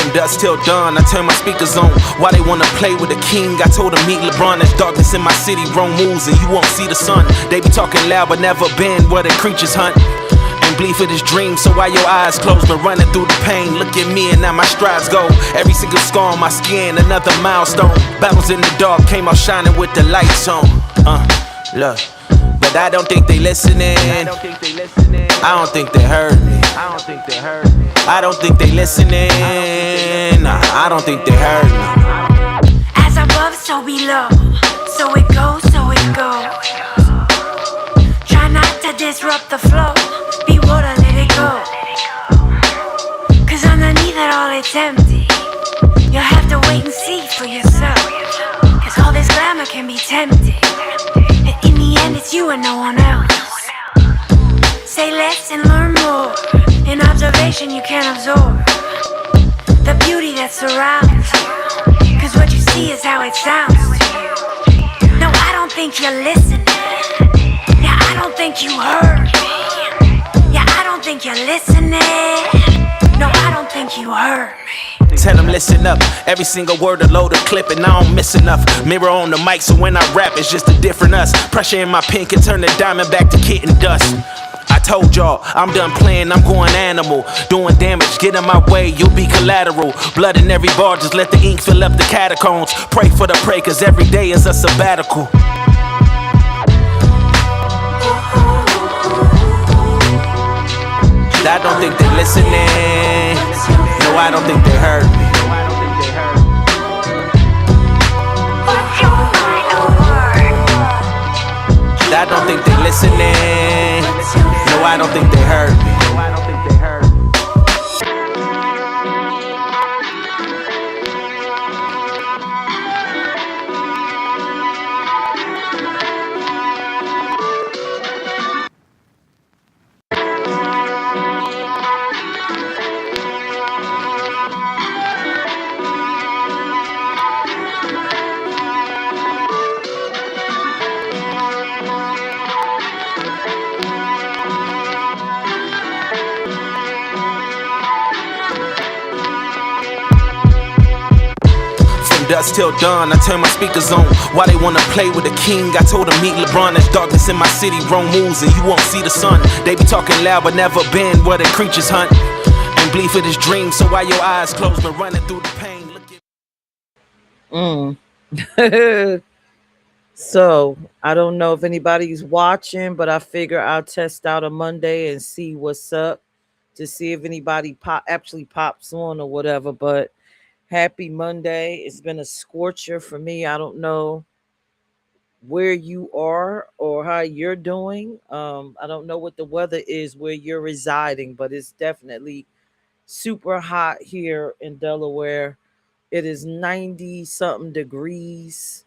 From dusk till dawn, I turn my speakers on. Why they wanna play with the king? I told them meet LeBron. There's darkness in my city, wrong moves, and you won't see the sun. They be talking loud, but never been where the creatures hunt. And bleed for this dream, so why your eyes closed? Been running through the pain. Look at me and now my strides go. Every single scar on my skin, another milestone. Battles in the dark, came out shining with the lights on. Look, but I don't think they listening. I don't think they heard me. I don't think they listening. Nah, I don't think they heard me. As above, so below. So it goes, so it goes. Try not to disrupt the flow. Be water, let it go. Cause underneath it all it's empty. You'll have to wait and see for yourself. Cause all this glamour can be tempting. And in the end it's you and no one else. Say less and learn more. In observation you can absorb the beauty that surrounds you. Cause what you see is how it sounds to you. No, I don't think you're listening. Yeah, I don't think you heard me. Yeah, I don't think you're listening. No, I don't think you heard me. Tell them listen up, every single word a load of clip and I don't miss enough. Mirror on the mic so when I rap it's just a different us. Pressure in my pen can turn the diamond back to kitten dust. I told y'all, I'm done playing, I'm going animal. Doing damage, get in my way, you'll be collateral. Blood in every bar, just let the ink fill up the catacombs. Pray for the prey, cause every day is a sabbatical. I don't think they're listening. No, I don't think they heard me. I don't think they're listening. No, I don't think they heard me. Dusk till dawn, I turn my speakers on. Why they wanna play with the king? I told them meet LeBron. There's darkness in my city, wrong moves, and you won't see the sun. They be talking loud, but never been where the creatures hunt. And bleed for this dream, so why your eyes closed? Been running through the pain. Look at So I don't know if anybody's watching, but I figure I'll test out a Monday and see what's up to see if anybody actually pops on or whatever. But happy Monday. It's been a scorcher for me. I don't know where you are or how you're doing. I don't know what the weather is where you're residing, but it's definitely super hot here in Delaware. It is 90 something degrees.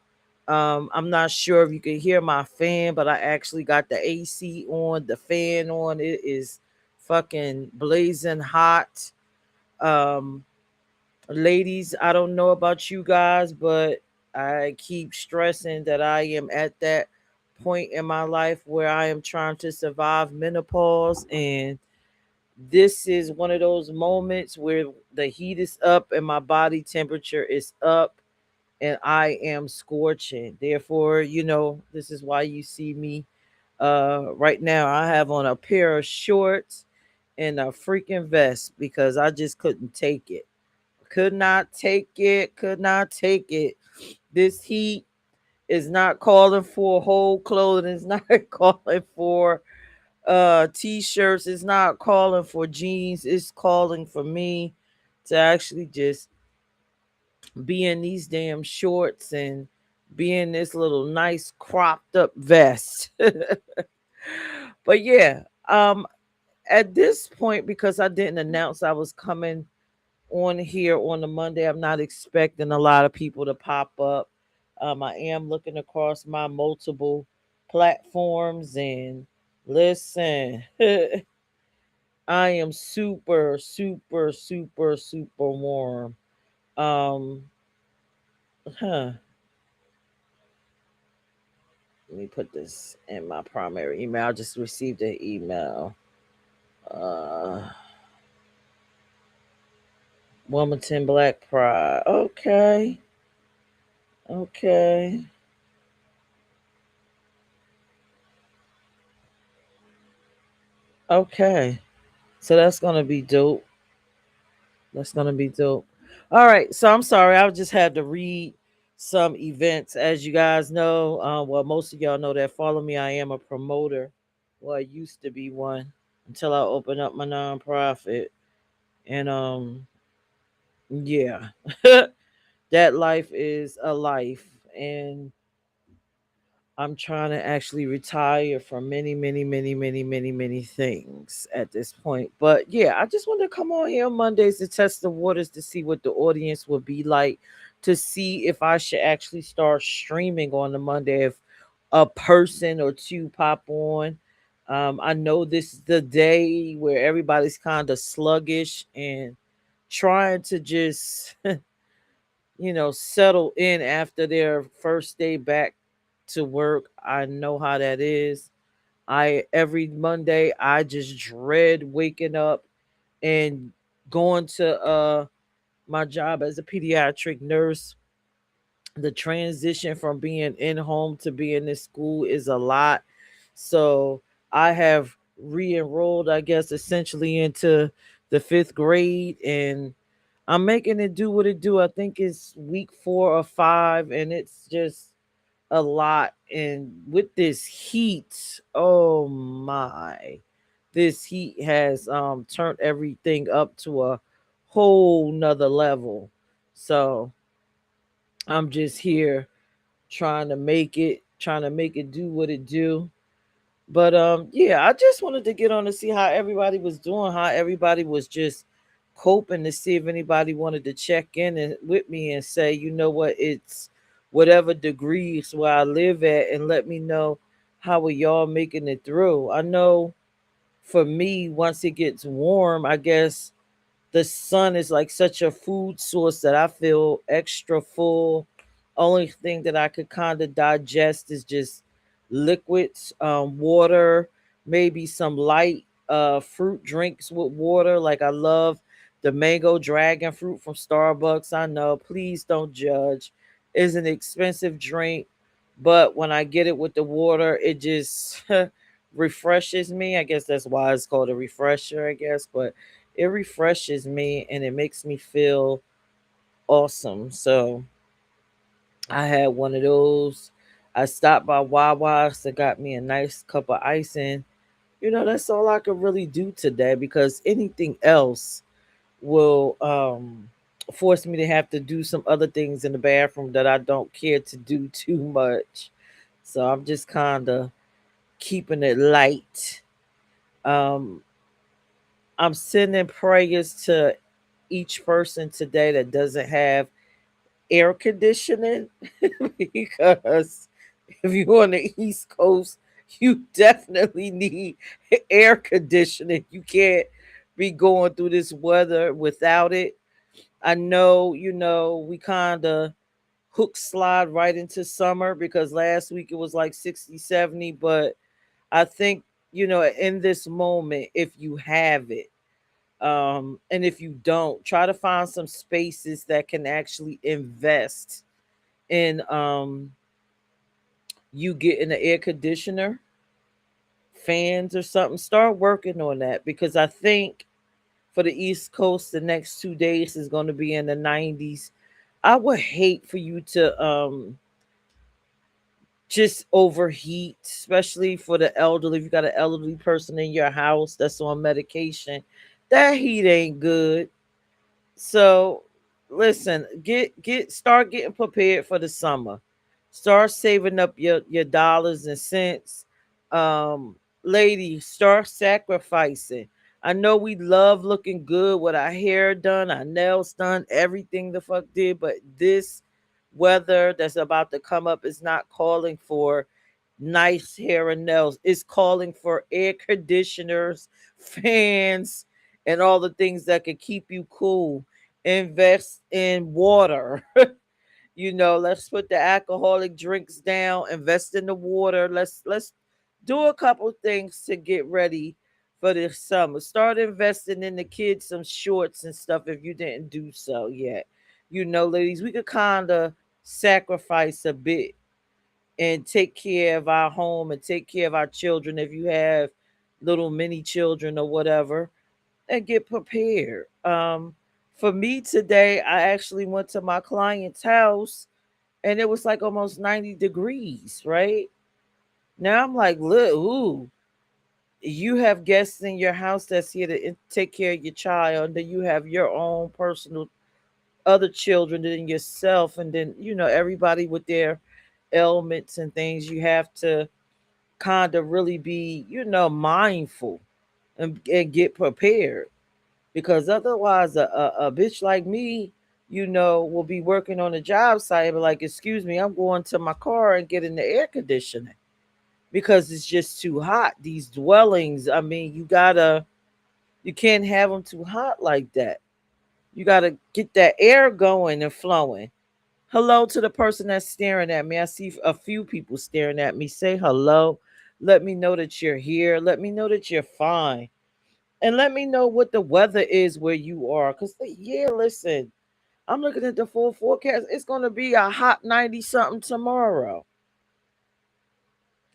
I'm not sure if you can hear my fan, but I actually got the AC on, the fan on. It is fucking blazing hot. Ladies, I don't know about you guys, but I keep stressing that I am at that point in my life where I am trying to survive menopause. And this is one of those moments where the heat is up and my body temperature is up and I am scorching. Therefore, this is why you see me right now. I have on a pair of shorts and a freaking vest because I just couldn't take it. Could not take it. This heat is not calling for whole clothing. It's not calling for t-shirts. It's not calling for jeans. It's calling for me to actually just be in these damn shorts and be in this little nice cropped up vest. But yeah, at this point, because I didn't announce I was coming on here on the Monday, I'm not expecting a lot of people to pop up. I am looking across my multiple platforms and listen, I am super, super, super, super warm. Let me put this in my primary email. I just received an email. Wilmington Black Pride. Okay. Okay. Okay. So that's gonna be dope. That's gonna be dope. All right. So I'm sorry. I just had to read some events. As you guys know, well, most of y'all know that follow me. I am a promoter. Well, I used to be one until I opened up my nonprofit. And yeah, that life is a life. And I'm trying to actually retire from many, many, many, many, many, many things at this point. But yeah, I just wanted to come on here on Mondays to test the waters to see what the audience would be like, to see if I should actually start streaming on the Monday, if a person or two pop on. I know this is the day where everybody's kind of sluggish and trying to just settle in after their first day back to work. I know how that is. I every Monday I just dread waking up and going to my job as a pediatric nurse. The transition from being in home to being in school is a lot. So I have re-enrolled, I guess, essentially into the fifth grade, and I'm making it do what it do. I think it's week 4 or 5, and it's just a lot. And with this heat, oh my, this heat has turned everything up to a whole nother level. So I'm just here trying to make it do what it do. But yeah, I just wanted to get on to see how everybody was doing, how everybody was just coping, to see if anybody wanted to check in and with me and say, you know what, it's whatever degrees where I live at, and let me know how are y'all making it through. I know for me, once it gets warm, I guess the sun is like such a food source that I feel extra full. Only thing that I could kind of digest is just liquids, water, maybe some light fruit drinks with water. Like I love the mango dragon fruit from Starbucks. I know, please don't judge. It's an expensive drink, but when I get it with the water, it just refreshes me. I guess that's why it's called a refresher, I guess, but it refreshes me and it makes me feel awesome. So I had one of those. I stopped by Wawa's and got me a nice cup of ice, and that's all I could really do today, because anything else will force me to have to do some other things in the bathroom that I don't care to do too much. So I'm just kind of keeping it light. Um, I'm sending prayers to each person today that doesn't have air conditioning because if you're on the East Coast, you definitely need air conditioning. You can't be going through this weather without it. I know, we kind of hook slide right into summer because last week it was like 60, 70. But I think, in this moment, if you have it, and if you don't, try to find some spaces that can actually invest in you getting an air conditioner, fans or something. Start working on that, because I think for the East Coast the next 2 days is going to be in the 90s. I would hate for you to just overheat, especially for the elderly. If you got an elderly person in your house that's on medication, that heat ain't good. So listen, start getting prepared for the summer. Start saving up your dollars and cents. Ladies, start sacrificing. I know we love looking good with our hair done, our nails done, everything the fuck did, but this weather that's about to come up is not calling for nice hair and nails. It's calling for air conditioners, fans, and all the things that can keep you cool. Invest in water. Let's put the alcoholic drinks down, invest in the water. Let's do a couple things to get ready for this summer. Start investing in the kids some shorts and stuff if you didn't do so yet. You know, ladies, we could kind of sacrifice a bit and take care of our home and take care of our children if you have little mini children or whatever, and get prepared. For me today, I actually went to my client's house and it was like almost 90 degrees, right? Now I'm like, look, ooh, you have guests in your house that's here to take care of your child, and then you have your own personal other children than yourself, and then everybody with their ailments and things. You have to kind of really be mindful and get prepared, because otherwise a bitch like me will be working on a job site and be like, excuse me, I'm going to my car and getting the air conditioning because it's just too hot. These dwellings, I mean, you can't have them too hot like that. You gotta get that air going and flowing. Hello to the person that's staring at me. I see a few people staring at me. Say hello. Let me know that you're here. Let me know that you're fine. And let me know what the weather is where you are. Because, yeah, listen, I'm looking at the full forecast. It's going to be a hot 90 something tomorrow.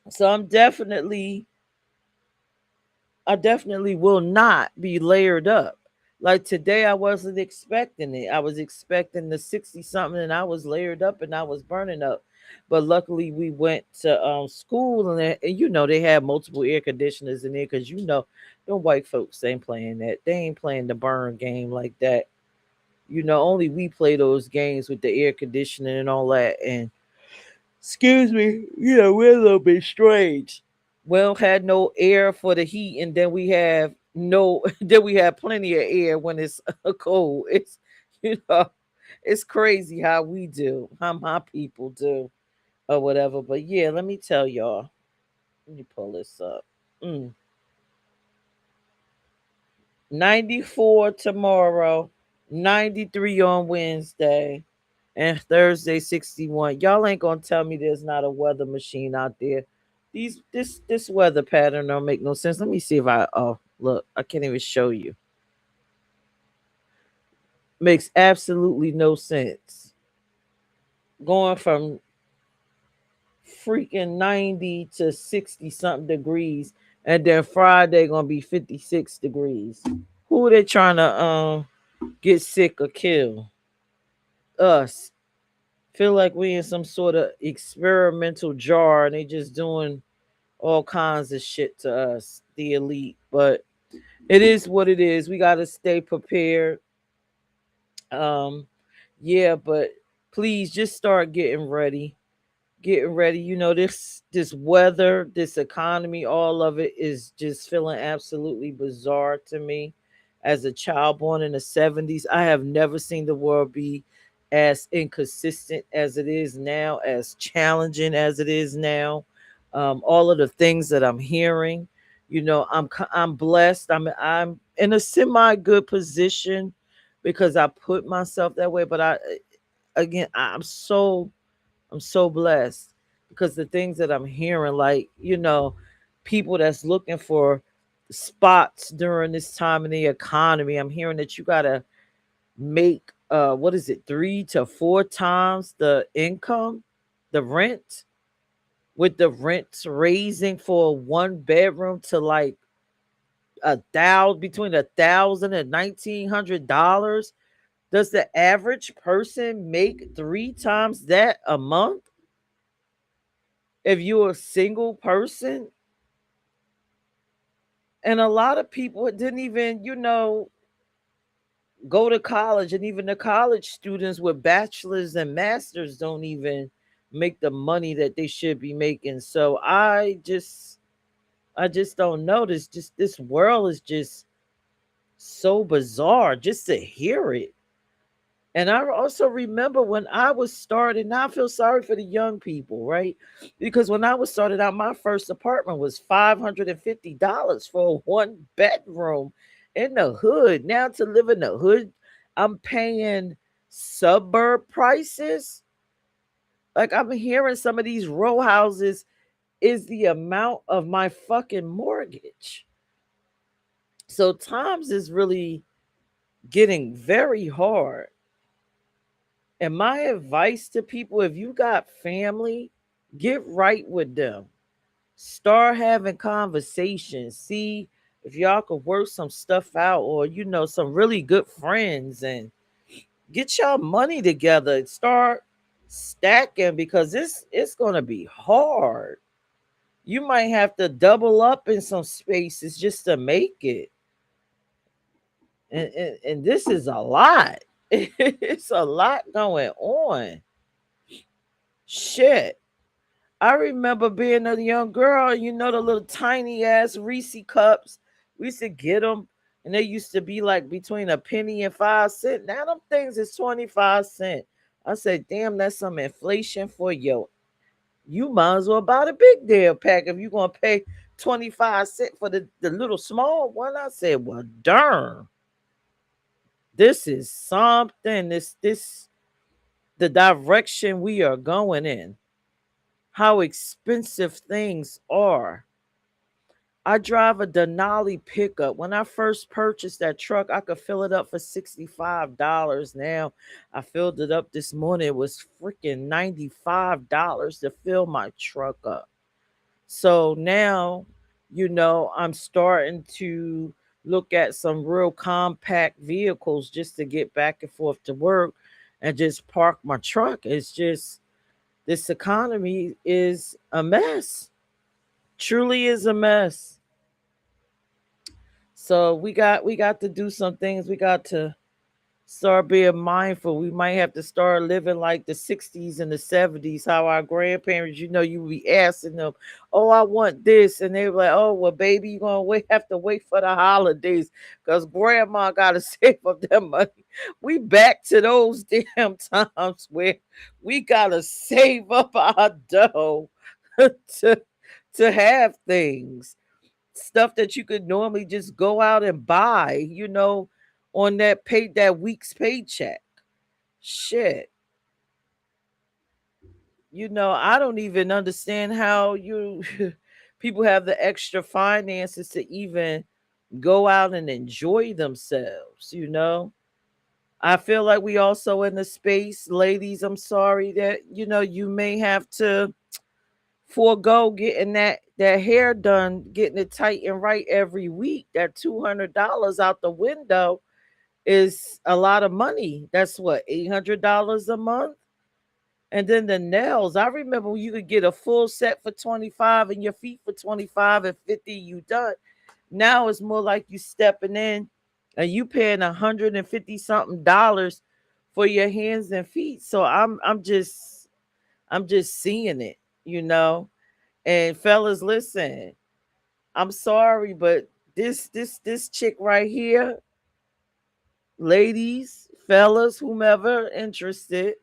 So I definitely will not be layered up. Like today, I wasn't expecting it. I was expecting the 60 something, and I was layered up and I was burning up. But luckily, we went to school, and they had multiple air conditioners in there because them white folks ain't playing that. They ain't playing the burn game like that. Only we play those games with the air conditioning and all that. And excuse me, we're a little bit strange. We don't have no air for the heat, and then we have no then we have plenty of air when it's cold. You know it's crazy how we do, how my people do, or whatever. But yeah, let me tell y'all. Let me pull this up. Mm. 94 tomorrow, 93 on Wednesday, and Thursday 61. Y'all ain't gonna tell me there's not a weather machine out there. This weather pattern don't make no sense. Let me see if I look, I can't even show you. Makes absolutely no sense. Going from freaking 90 to 60 something degrees, and then Friday gonna be 56 degrees. Who are they trying to get sick or kill? Us. Feel like we in some sort of experimental jar and they just doing all kinds of shit to us, the elite. But it is what it is. We gotta stay prepared. Um, yeah, but please just start getting ready. Getting ready. This weather, this economy, all of it is just feeling absolutely bizarre to me. As a child born in the 70s, I have never seen the world be as inconsistent as it is now, as challenging as it is now. All of the things that I'm hearing, I'm blessed. I'm in a semi good position because I put myself that way. But again, I'm so blessed because the things that I'm hearing, like, people that's looking for spots during this time in the economy, I'm hearing that you gotta make what is it, 3 to 4 times the income, the rent, with the rents raising for a 1 bedroom to like between $1,000 and $1,900. Does the average person make 3 times that a month? If you're a single person, and a lot of people didn't even go to college, and even the college students with bachelors and masters don't even make the money that they should be making. So I just don't know, this world is just so bizarre just to hear it. And I also remember when I was starting, now I feel sorry for the young people, right? Because when I was started out, my first apartment was $550 for a 1 bedroom in the hood. Now to live in the hood, I'm paying suburb prices. Like, I'm hearing some of these row houses is the amount of my fucking mortgage. So times is really getting very hard. And my advice to people, if you got family, get right with them. Start having conversations. See if y'all could work some stuff out, or some really good friends, and get y'all money together. Start stacking, because it's gonna be hard. You might have to double up in some spaces just to make it. And this is a lot. It's a lot going on. Shit. I remember being a young girl, the little tiny ass Reese cups. We used to get them, and they used to be like between a penny and 5 cents. Now them things is 25 cents. I said, damn, that's some inflation for you. You might as well buy the big deal pack if you're gonna pay 25 cents for the little small one. I said, well, darn, this is something. This the direction we are going in. How expensive things are. I drive a Denali pickup. When I first purchased that truck, I could fill it up for $65. Now I filled it up this morning. It was freaking $95 to fill my truck up. So now, I'm starting to look at some real compact vehicles just to get back and forth to work and just park my truck. It's just, this economy is a mess. Truly is a mess. So we got to do some things. We got to start being mindful. We might have to start living like the 60s and the 70s, how our grandparents, you would be asking them, oh, I want this. And they were like, oh, well, baby, you're going to have to wait for the holidays because grandma got to save up that money. We back to those damn times where we got to save up our dough to, to have things, stuff that you could normally just go out and buy, on that week's paycheck. Shit. I don't even understand how you people have the extra finances to even go out and enjoy themselves. I feel like we also in the space, ladies, I'm sorry that you may have to forego getting that hair done, getting it tight and right every week. That $200 out the window is a lot of money. That's what, $800 a month. And then the nails. I remember when you could get a full set for 25 and your feet for 25 and 50, you done. Now it's more like you stepping in and you paying 150 something dollars for your hands and feet. So I'm just seeing it, you know. And fellas, listen, I'm sorry, but this chick right here, ladies, fellas, whomever interested,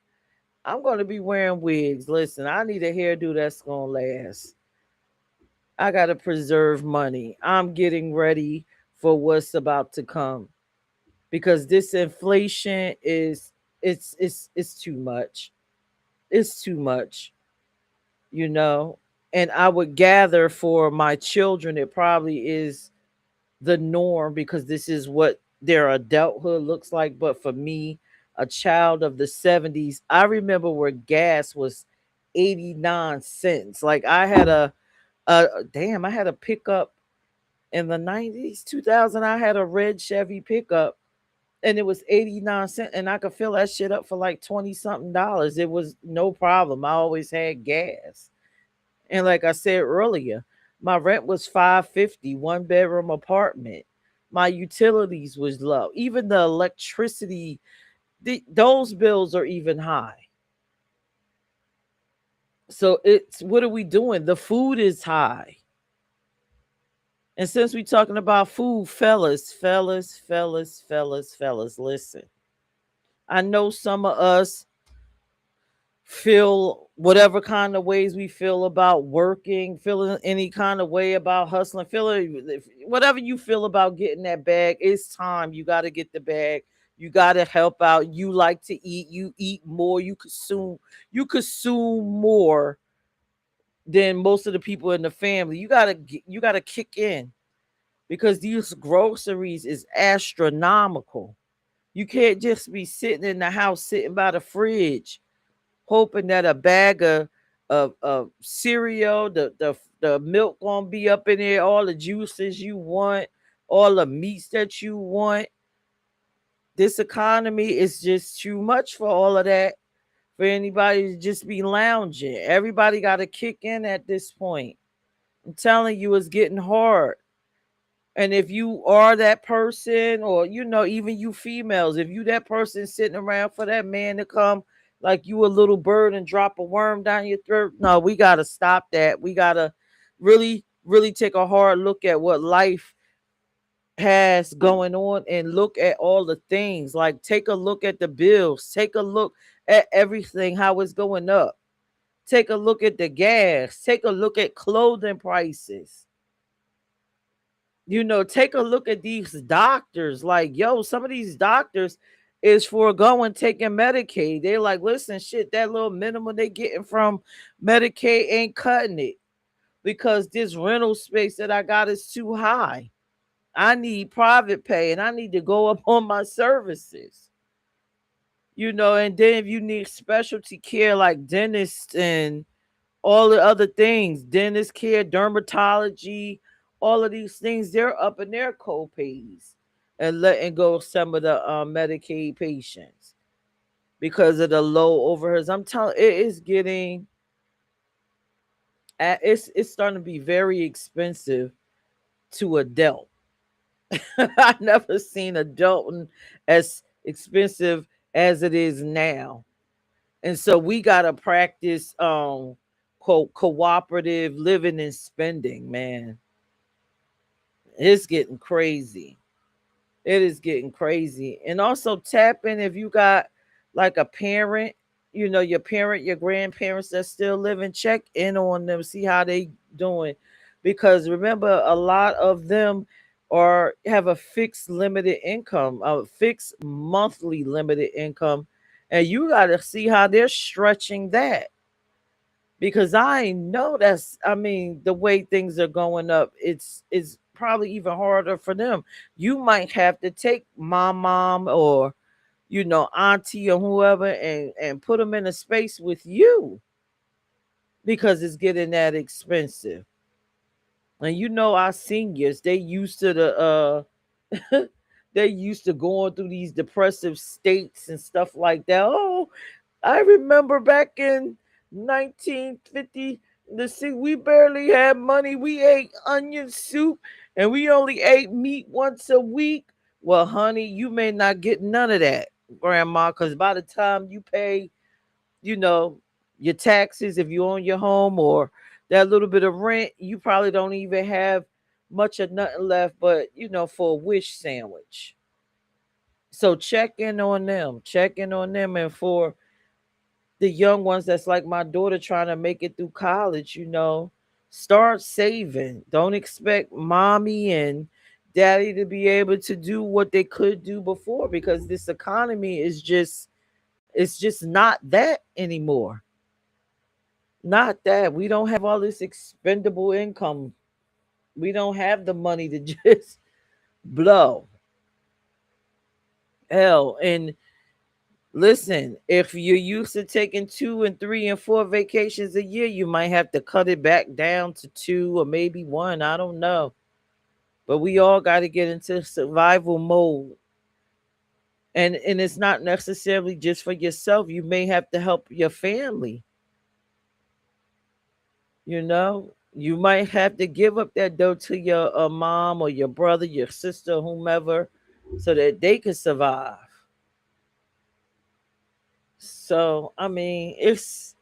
I'm gonna be wearing wigs. Listen, I need a hairdo that's gonna last. I gotta preserve money. I'm getting ready for what's about to come because this inflation is it's too much. It's too much, you know. And I would gather for my children, it probably is the norm because this is what their adulthood looks like. But for me, a child of the 70s, I remember where gas was 89 cents. Like I had a pickup in the 90s, 2000. I had a red Chevy pickup and it was 89 cents and I could fill that shit up for like 20 something dollars. It was no problem. I always had gas. And like I said earlier, my rent was 550, one bedroom apartment. My utilities was low. Even the electricity, those bills are even high. So it's, what are we doing? The food is high. And since we're talking about food, fellas, listen. I know some of us feel whatever kind of ways we feel about working, feeling any kind of way about hustling, feeling whatever you feel about getting that bag. It's time. You got to get the bag. You got to help out. You like to eat. You eat more. You consume more than most of the people in the family. You got to kick in. because these groceries is astronomical. You can't just be sitting in the house, sitting by the fridge, hoping that a bag of cereal, the milk gonna be up in there, all the juices you want, all the meats that you want. This economy is just too much for all of that, for anybody to just be lounging. Everybody got to kick in at this point. I'm telling you, it's getting hard. And if you are that person, or even you females, if you that person sitting around for that man to come like you a little bird and drop a worm down your throat, no, we gotta stop that. We gotta really, really take a hard look at what life has going on and look at all the things. Like, take a look at the bills, take a look at everything, how it's going up. Take a look at the gas, take a look at clothing prices. Take a look at these doctors. Like, yo, some of these doctors is for going taking Medicaid. They're like, listen, shit, that little minimum they getting from Medicaid ain't cutting it, because this rental space that I got is too high. I need private pay and I need to go up on my services. And then if you need specialty care like dentists and all the other things, dentist care, dermatology, all of these things, they're up in their co-pays and letting go of some of the Medicaid patients because of the low overheads. I'm telling, it is getting, it's starting to be very expensive to adult. I never seen adulting as expensive as it is now. And so we gotta practice cooperative living and spending, man. It's getting crazy. It is getting crazy. And also tap in if you got like a parent, your parent, your grandparents that still living, check in on them, see how they doing. Because remember, a lot of them are have a fixed limited income, a fixed monthly limited income. And you gotta see how they're stretching that. Because I know the way things are going up, it's probably even harder for them. You might have to take mom or auntie or whoever and put them in a space with you because it's getting that expensive. And our seniors, they used to they used to going through these depressive states and stuff like that. Oh, I remember back in 1950, we barely had money. We ate onion soup and we only ate meat once a week. Well, honey, you may not get none of that, grandma, because by the time you pay, you know, your taxes, if you own your home, or that little bit of rent, you probably don't even have much of nothing left but, for a wish sandwich. So check in on them. Check in on them. And for the young ones that's like my daughter trying to make it through college, start saving. Don't expect mommy and daddy to be able to do what they could do before, because this economy is just, it's just not that anymore. Not that. We don't have all this expendable income. We don't have the money to just blow. Hell, and listen, if you're used to taking 2 and 3 and 4 vacations a year, you might have to cut it back down to 2 or maybe 1. I don't know. But we all got to get into survival mode. And it's not necessarily just for yourself. You may have to help your family. You might have to give up that dough to your mom or your brother, your sister, whomever, so that they can survive. So I mean, it's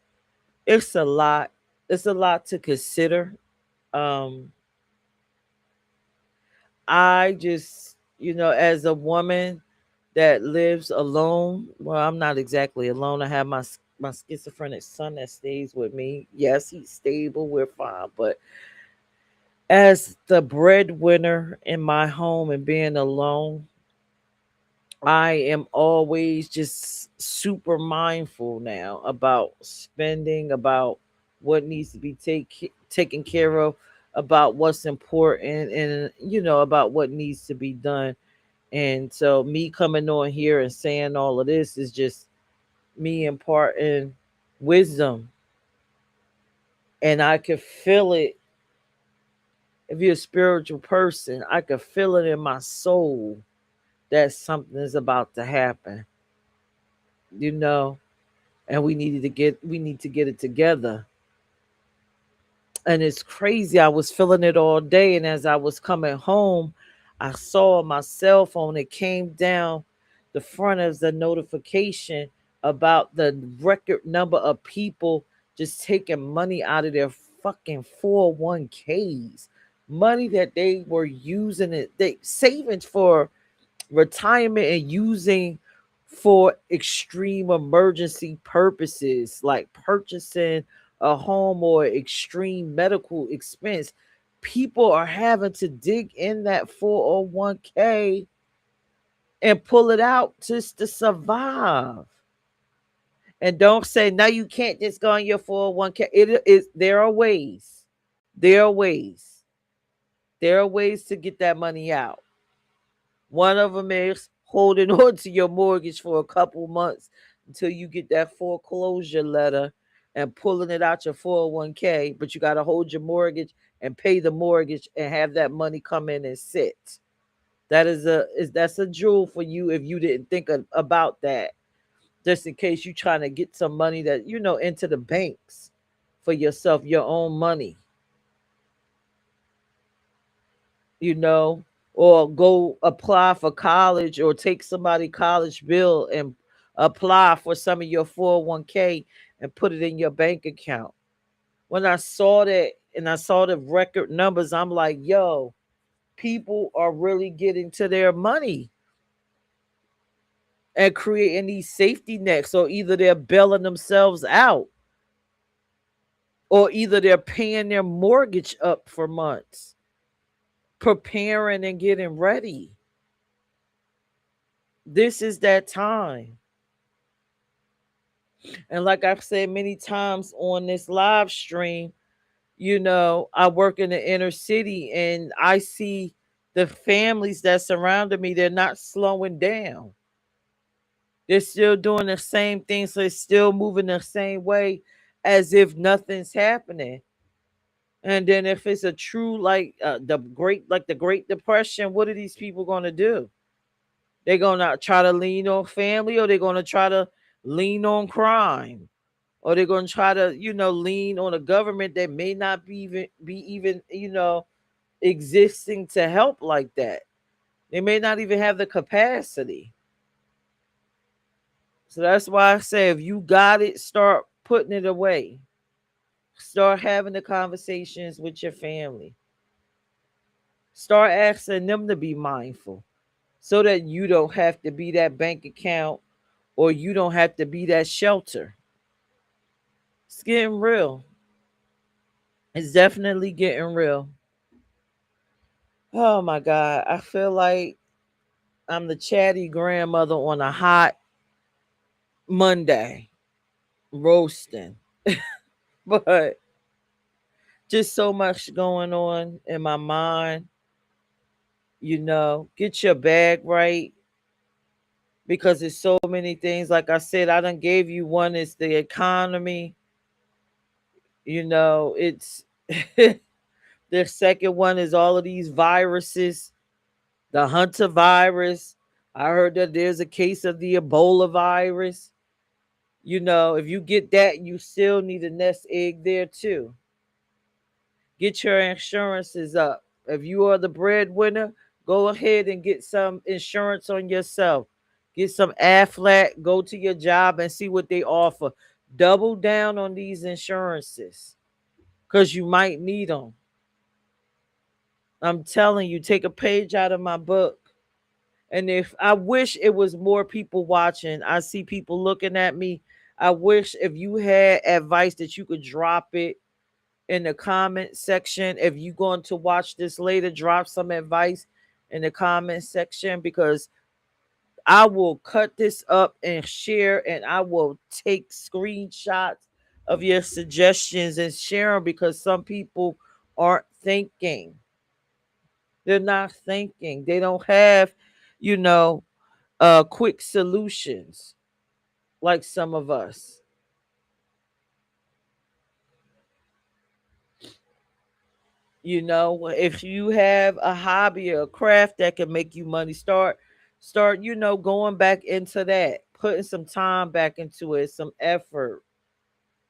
a lot. It's a lot to consider. Um, I just, as a woman that lives alone, well, I'm not exactly alone. I have my schizophrenic son that stays with me. Yes, he's stable. We're fine. But as the breadwinner in my home and being alone, I am always just super mindful now about spending, about what needs to be taken care of. about what's important and about what needs to be done. And so me coming on here and saying all of this is just me imparting wisdom, and I can feel it. If you're a spiritual person, I can feel it in my soul that something is about to happen, you know, and we need to get it together. And it's crazy. I was feeling it all day, and as I was coming home, I saw my cell phone. It came down the front as the notification about the record number of people just taking money out of their fucking 401ks, money that they were using it, they savings for retirement and using for extreme emergency purposes like purchasing a home or extreme medical expense. People are having to dig in that 401k and pull it out just to survive. And don't say, no, you can't just go on your 401k. It is, there are ways. There are ways. There are ways to get that money out. One of them is holding on to your mortgage for a couple months until you get that foreclosure letter and pulling it out your 401k, but you got to hold your mortgage and pay the mortgage and have that money come in and sit. That's a jewel for you if you didn't think about that. Just in case you trying to get some money that into the banks for yourself, your own money, you know, or go apply for college or take somebody college bill and apply for some of your 401k and put it in your bank account. When I saw that and I saw the record numbers, I'm like, yo, people are really getting to their money and creating these safety nets. So either they're bailing themselves out or either they're paying their mortgage up for months, preparing and getting ready. This is that time. And like I've said many times on this live stream, I work in the inner city and I see the families that surrounded me, they're not slowing down. They're still doing the same thing. So it's still moving the same way as if nothing's happening. And then if it's a true the Great Depression, what are these people going to do? They're going to try to lean on family, or they're going to try to lean on crime, or they're going to try to lean on a government that may not be even existing to help like that. They may not even have the capacity. So that's why I say, if you got it, start putting it away. Start having the conversations with your family. Start asking them to be mindful so that you don't have to be that bank account, or you don't have to be that shelter. It's getting real. It's definitely getting real. Oh my God. I feel like I'm the chatty grandmother on a hot Monday roasting. But just so much going on in my mind. Get your bag right, because there's so many things. Like I said, I done gave you one. It's the economy. It's the second one is all of these viruses, the Hunter virus. I heard that there's a case of the Ebola virus. If you get that, you still need a nest egg there too. Get your insurances up. If you are the breadwinner, go ahead and get some insurance on yourself. Get some Aflac, go to your job and see what they offer. Double down on these insurances because you might need them. I'm telling you, take a page out of my book. And if I wish it was more people watching, I see people looking at me. I wish if you had advice that you could drop it in the comment section. If you're going to watch this later, drop some advice in the comment section, because I will cut this up and share, and I will take screenshots of your suggestions and share them, because some people aren't thinking. They're not thinking. They don't have, you know, quick solutions like some of us. You know, if you have a hobby or a craft that can make you money, start, going back into that, putting some time back into it, some effort.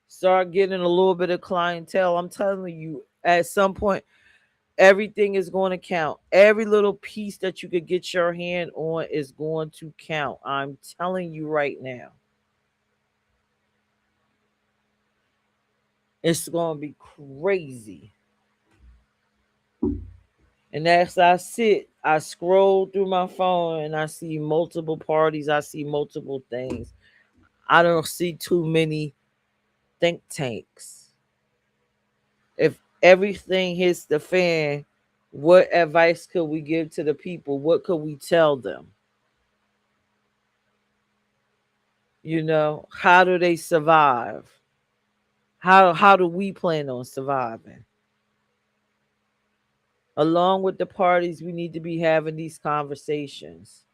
Start getting a little bit of clientele. I'm telling you, at some point, everything is going to count. Every little piece that you could get your hand on is going to count. I'm telling you right now. It's going to be crazy. And as I sit, I scroll through my phone and I see multiple parties. I see multiple things. I don't see too many think tanks. If everything hits the fan, what advice could we give to the people? What could we tell them? How do they survive? How do we plan on surviving? Along with the parties, we need to be having these conversations.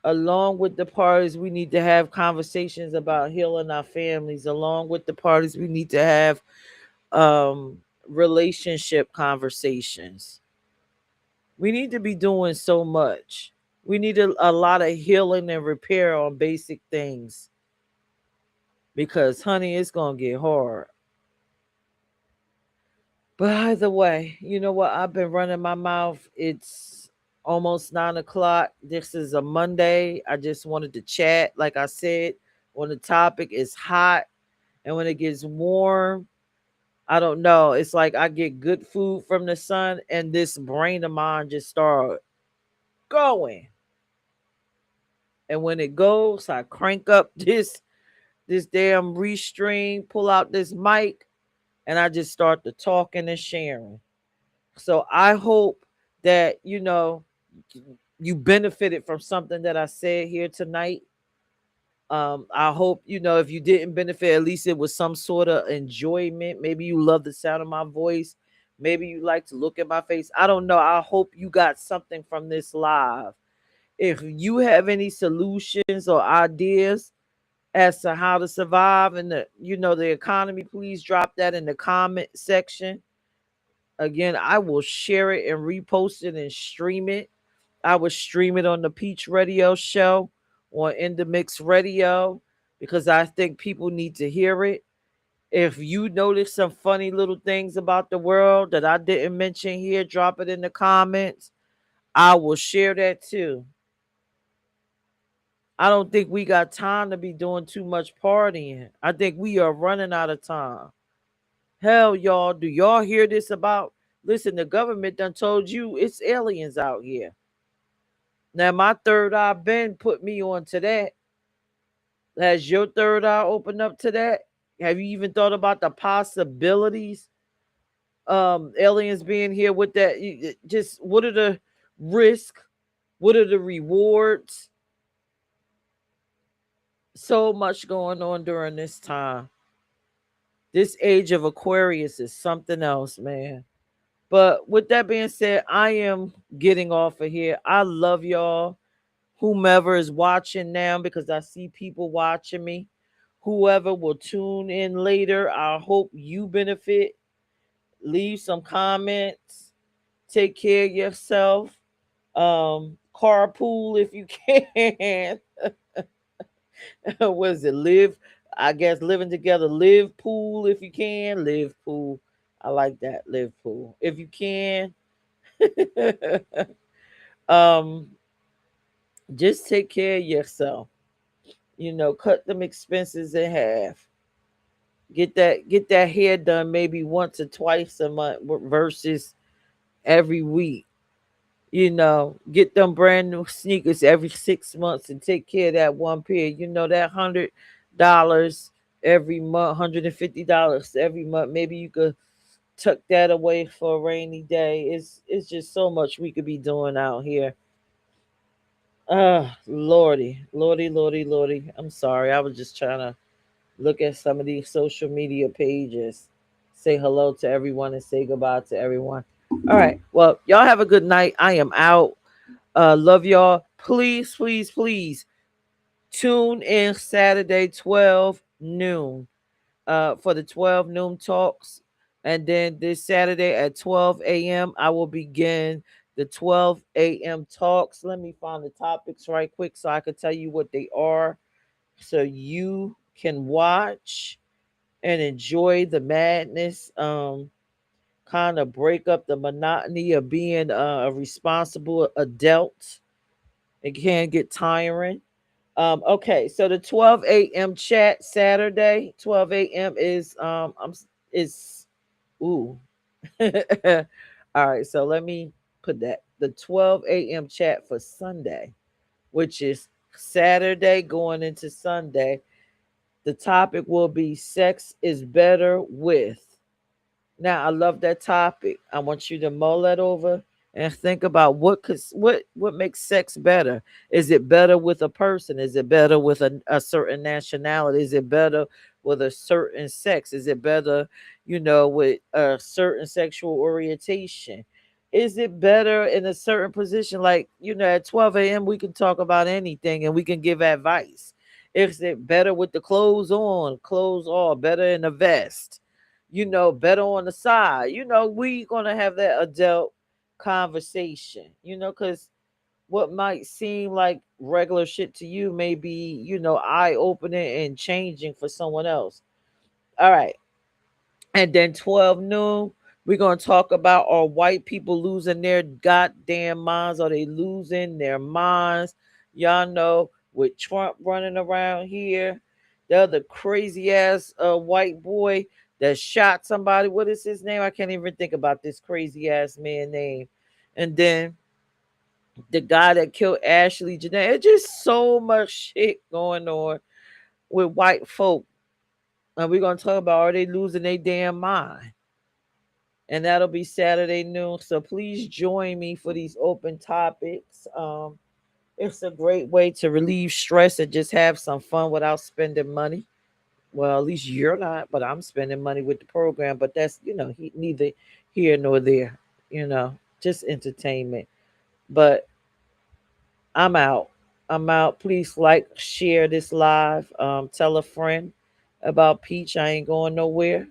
Along with the parties, we need to have conversations about healing our families. Along with the parties, we need to have relationship conversations. We need to be doing so much. We need a lot of healing and repair on basic things because, honey, it's going to get hard. But either way, you know what? I've been running my mouth. It's almost 9 o'clock. This is a Monday. I just wanted to chat. Like I said, when the topic is hot and when it gets warm, I don't know. It's like I get good food from the sun and this brain of mine just start going. And when it goes, I crank up this damn restream, pull out this mic, and I just start to talking and sharing. So I hope that you benefited from something that I said here tonight. I hope if you didn't benefit, at least it was some sort of enjoyment. Maybe you love the sound of my voice. Maybe you like to look at my face. I don't know. I hope you got something from this live. If you have any solutions or ideas as to how to survive in the economy, please drop that in the comment section. Again, I will share it and repost it and stream it. I will stream it on the Peach Radio Show on In the Mix Radio because I think people need to hear it. If you notice some funny little things about the world that I didn't mention here, drop it in the comments. I will share that too. I don't think we got time to be doing too much partying. I think we are running out of time. Hell, y'all, do y'all hear this about? Listen, the government done told you it's aliens out here. Now, my third eye been put me on to that. Has your third eye opened up to that? Have you even thought about the possibilities? Aliens being here with that. Just what are the risks? What are the rewards? So much going on during this time. This age of Aquarius is something else, man. But with that being said, I am getting off of here. I love y'all. Whomever is watching now, because I see people watching me. Whoever will tune in later, I hope you benefit. Leave some comments. Take care of yourself. Carpool if you can. What is it? Live, I guess living together. Live pool if you can. Live pool. I like that. Live pool. If you can. um, just take care of yourself. Cut them expenses in half. Get that hair done maybe once or twice a month versus every week. Get them brand new sneakers every 6 months and take care of that one pair. That $100 every month, $150 every month. Maybe you could tuck that away for a rainy day. It's just so much we could be doing out here. Lordy, lordy, lordy, lordy. I'm sorry. I was just trying to look at some of these social media pages. say hello to everyone and say goodbye to everyone. All right. Well, y'all have a good night. I am out. Love y'all. Please, please, please tune in Saturday, 12 noon, for the 12 noon talks. And then this Saturday at 12 a.m., I will begin the 12 a.m. talks. Let me find the topics right quick so I can tell you what they are so you can watch and enjoy the madness. Kind of break up the monotony of being a responsible adult. It can get tiring. Okay, so the 12 a.m. chat Saturday, 12 a.m. is ooh. All right, so let me put that the 12 a.m. chat for Sunday, which is Saturday going into Sunday. The topic will be sex is better with. Now, I love that topic. I want you to mull that over and think about what makes sex better. Is it better with a person? Is it better with a certain nationality? Is it better with a certain sex? Is it better, with a certain sexual orientation? Is it better in a certain position? Like, at 12 a.m. we can talk about anything and we can give advice. Is it better with the clothes on, clothes off, better in a vest? Better on the side. We gonna have that adult conversation, because what might seem like regular shit to you may be, eye opening and changing for someone else. All right. And then 12 noon, we're gonna talk about, are white people losing their goddamn minds? Are they losing their minds? Y'all know, with Trump running around here, the other crazy ass white boy that shot somebody. What is his name? I can't even think about this crazy ass man name. And then the guy that killed Ashley Janae. It's just so much shit going on with white folk. And we're gonna talk about, are they losing their damn mind? And that'll be Saturday noon. So please join me for these open topics. It's a great way to relieve stress and just have some fun without spending money. Well, at least you're not, but I'm spending money with the program. But that's, neither here nor there, just entertainment. But I'm out. I'm out. Please like, share this live. Tell a friend about Peach. I ain't going nowhere.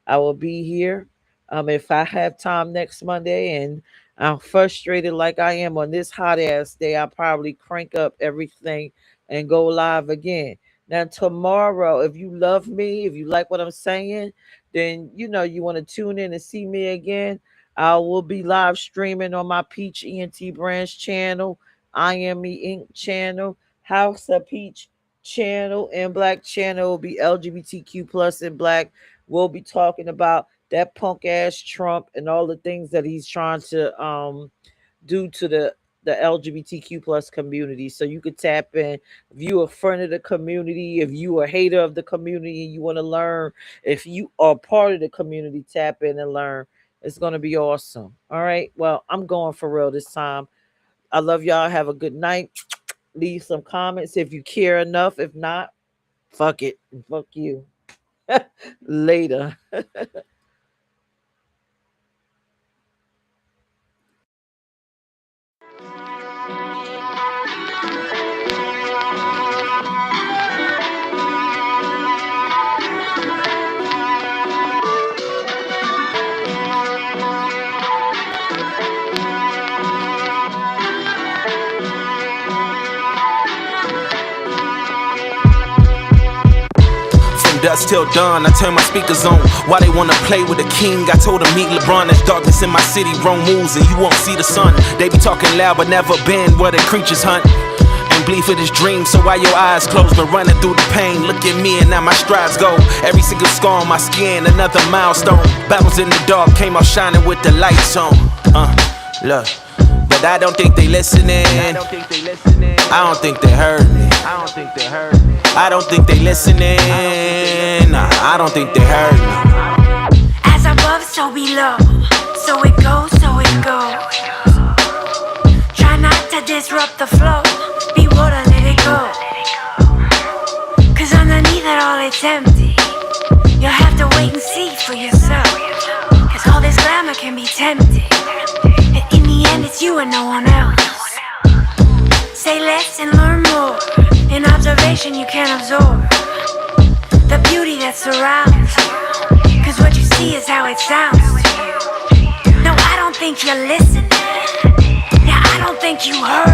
I will be here. If I have time next Monday and I'm frustrated like I am on this hot ass day, I'll probably crank up everything and go live again. Now tomorrow, if you love me, if you like what I'm saying, then you want to tune in and see me again. I will be live streaming on my Peach ENT Branch channel, I Am Me Inc. channel, House of Peach channel, and Black channel will be LGBTQ plus and Black. We'll be talking about that punk ass Trump and all the things that he's trying to do to the LGBTQ plus community. So you could tap in. If you a friend of the community, if you a hater of the community and you want to learn, if you are part of the community, tap in and learn. It's going to be awesome. All right. Well, I'm going for real this time. I love y'all. Have a good night. Leave some comments if you care enough. If not, fuck it. Fuck you. Later. Dusk till dawn, I turn my speakers on. Why they wanna play with the king? I told them meet LeBron. There's darkness in my city, Rome moves and you won't see the sun. They be talking loud but never been where the creatures hunt and bleed for this dream. So why your eyes closed but running through the pain? Look at me and now my strides go. Every single scar on my skin, another milestone. Battles in the dark came out shining with the lights on. Look, but I don't think they listening. I don't think they heard me. I don't think they listening. Nah, I don't think they heard me. As above, so below. So it goes, so it goes. Try not to disrupt the flow. Be water, let it go. Cause underneath it all, it's empty. You'll have to wait and see for yourself. glamour can be tempting. And in the end, it's you and no one else. Say less and learn more. In observation, you can absorb the beauty that surrounds you. Cause what you see is how it sounds to you. No, I don't think you're listening. Yeah, I don't think you heard.